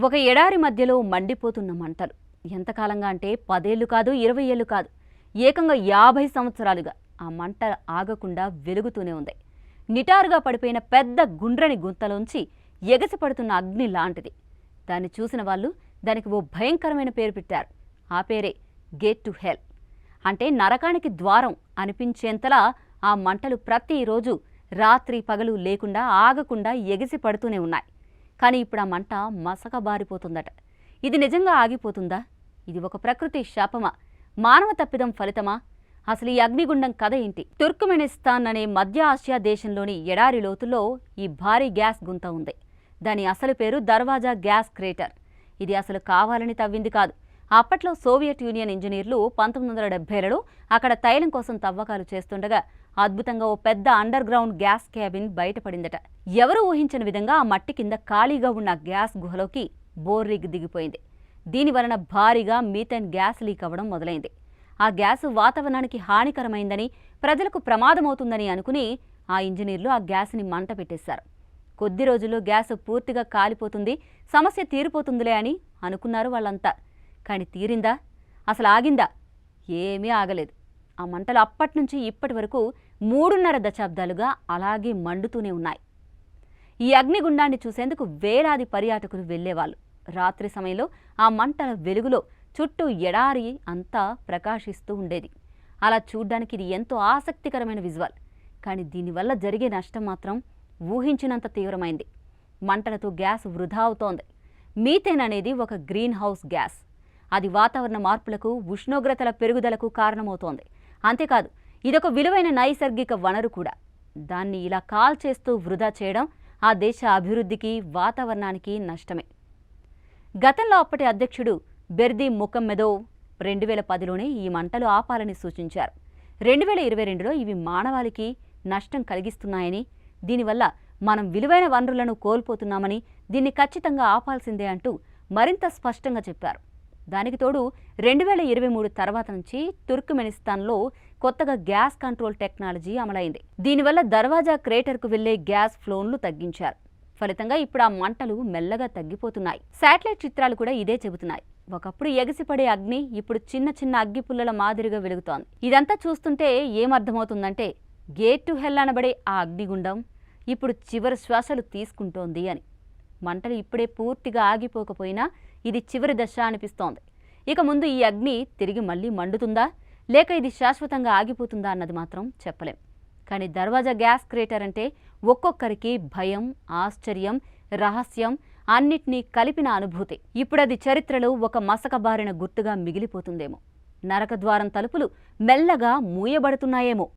ఒక ఎడారి మధ్యలో మండిపోతున్న మంటలు. ఎంతకాలంగా అంటే 10 ఏళ్లు కాదు, 20 ఏళ్లు కాదు, ఏకంగా 50 సంవత్సరాలుగా ఆ మంట ఆగకుండా వెలుగుతూనే ఉంది. నిటారుగా పడిపోయిన పెద్ద గుండ్రని గుంతలోంచి ఎగసిపడుతున్న అగ్ని లాంటిది. దాన్ని చూసిన వాళ్ళు దానికి ఓ భయంకరమైన పేరు పెట్టారు. ఆ పేరే గేట్ టు హెల్, అంటే నరకానికి ద్వారం అనిపించేంతలా ఆ మంటలు ప్రతిరోజు రాత్రి పగలు లేకుండా ఆగకుండా ఎగిసి పడుతూనే ఉన్నాయి. కానీ ఇప్పుడు ఆ మంట మసకబారిపోతుందట. ఇది నిజంగా ఆగిపోతుందా? ఇది ఒక ప్రకృతి శాపమా, మానవ తప్పిదం ఫలితమా? అసలు ఈ అగ్నిగుండం కథ ఏంటి? తుర్క్మెనిస్తాన్ అనే మధ్య ఆసియా దేశంలోని ఎడారి లోతులో ఈ భారీ గ్యాస్ గుంత ఉంది. దాని అసలు పేరు దర్వాజా గ్యాస్ క్రేటర్. ఇది అసలు కావాలని తవ్వింది కాదు. అప్పట్లో సోవియట్ యూనియన్ ఇంజనీర్లు 1970లలో అక్కడ తైలం కోసం తవ్వకాలు చేస్తుండగా అద్భుతంగా ఓ పెద్ద అండర్ గ్రౌండ్ గ్యాస్ క్యాబిన్ బయటపడిందట. ఎవరూ ఊహించని విధంగా ఆ మట్టి కింద ఖాళీగా ఉన్న గ్యాస్ గుహలోకి బోర్రిగ్ దిగిపోయింది. దీనివలన భారీగా మీథేన్ గ్యాస్ లీక్ అవ్వడం మొదలైంది. ఆ గ్యాస్ వాతావరణానికి హానికరమైందని, ప్రజలకు ప్రమాదమవుతుందని అనుకుని ఆ ఇంజనీర్లు ఆ గ్యాస్ని మంట పెట్టేశారు. కొద్ది రోజుల్లో గ్యాస్ పూర్తిగా కాలిపోతుంది, సమస్య తీరిపోతుందిలే అని అనుకున్నారు వాళ్ళంతా. కానీ తీరిందా? అసలు ఆగిందా? ఏమీ ఆగలేదు. ఆ మంటలు అప్పట్నుంచి ఇప్పటి వరకు 3.5 దశాబ్దాలుగా అలాగే మండుతూనే ఉన్నాయి. ఈ అగ్నిగుండాన్ని చూసేందుకు వేలాది పర్యాటకులు వెళ్లేవాళ్ళు. రాత్రి సమయంలో ఆ మంటల వెలుగులో చుట్టూ ఎడారి అంతా ప్రకాశిస్తూ ఉండేది. అలా చూడ్డానికి ఇది ఎంతో ఆసక్తికరమైన విజువల్. కానీ దీనివల్ల జరిగే నష్టం మాత్రం ఊహించినంత తీవ్రమైంది. మంటలతో గ్యాస్ వృధా అవుతోంది. మీథేన్ అనేది ఒక గ్రీన్ హౌస్ గ్యాస్. అది వాతావరణ మార్పులకు, ఉష్ణోగ్రతల పెరుగుదలకు కారణమవుతోంది. అంతేకాదు, ఇదొక విలువైన నైసర్గిక వనరు కూడా. దాన్ని ఇలా కాల్చేస్తూ వృధా చేయడం ఆ దేశ అభివృద్ధికి, వాతావరణానికి నష్టమే. గతంలో అప్పటి అధ్యక్షుడు బెర్దీ ముఖమ్మెదోవ్ 2010లోనే ఈ మంటలు ఆపాలని సూచించారు. 2022లో ఇవి మానవాళికి నష్టం కలిగిస్తున్నాయని, దీనివల్ల మనం విలువైన వనరులను కోల్పోతున్నామని, దీన్ని ఖచ్చితంగా ఆపాల్సిందే అంటూ మరింత స్పష్టంగా చెప్పారు. దానికి తోడు 2023 తర్వాత నుంచి తుర్క్మెనిస్తాన్లో కొత్తగా గ్యాస్ కంట్రోల్ టెక్నాలజీ అమలైంది. దీనివల్ల దర్వాజా క్రేటర్కు వెళ్లే గ్యాస్ ఫ్లోన్లు తగ్గించారు. ఫలితంగా ఇప్పుడు ఆ మంటలు మెల్లగా తగ్గిపోతున్నాయి. శాటిలైట్ చిత్రాలు కూడా ఇదే చెబుతున్నాయి. ఒకప్పుడు ఎగసిపడే అగ్ని ఇప్పుడు చిన్న చిన్న అగ్గిపుల్లల మాదిరిగా వెలుగుతోంది. ఇదంతా చూస్తుంటే ఏమర్థమవుతుందంటే, గేట్ టు హెల్ అనబడే ఆ అగ్నిగుండం ఇప్పుడు చివరి శ్వాసలు తీసుకుంటోంది అని. మంటలు ఇప్పుడే పూర్తిగా ఆగిపోకపోయినా ఇది చివరి దశ అనిపిస్తోంది. ఇక ముందు ఈ అగ్ని తిరిగి మళ్లీ మండుతుందా, లేక ఇది శాశ్వతంగా ఆగిపోతుందా అన్నది మాత్రం చెప్పలేం. కానీ దర్వాజా గ్యాస్ క్రేటర్ అంటే ఒక్కొక్కరికి భయం, ఆశ్చర్యం, రహస్యం అన్నిటినీ కలిపిన అనుభూతి. ఇప్పుడది చరిత్రలో ఒక మసకబారిన గుర్తుగా మిగిలిపోతుందేమో. నరకద్వారం తలుపులు మెల్లగా మూయబడుతున్నాయేమో.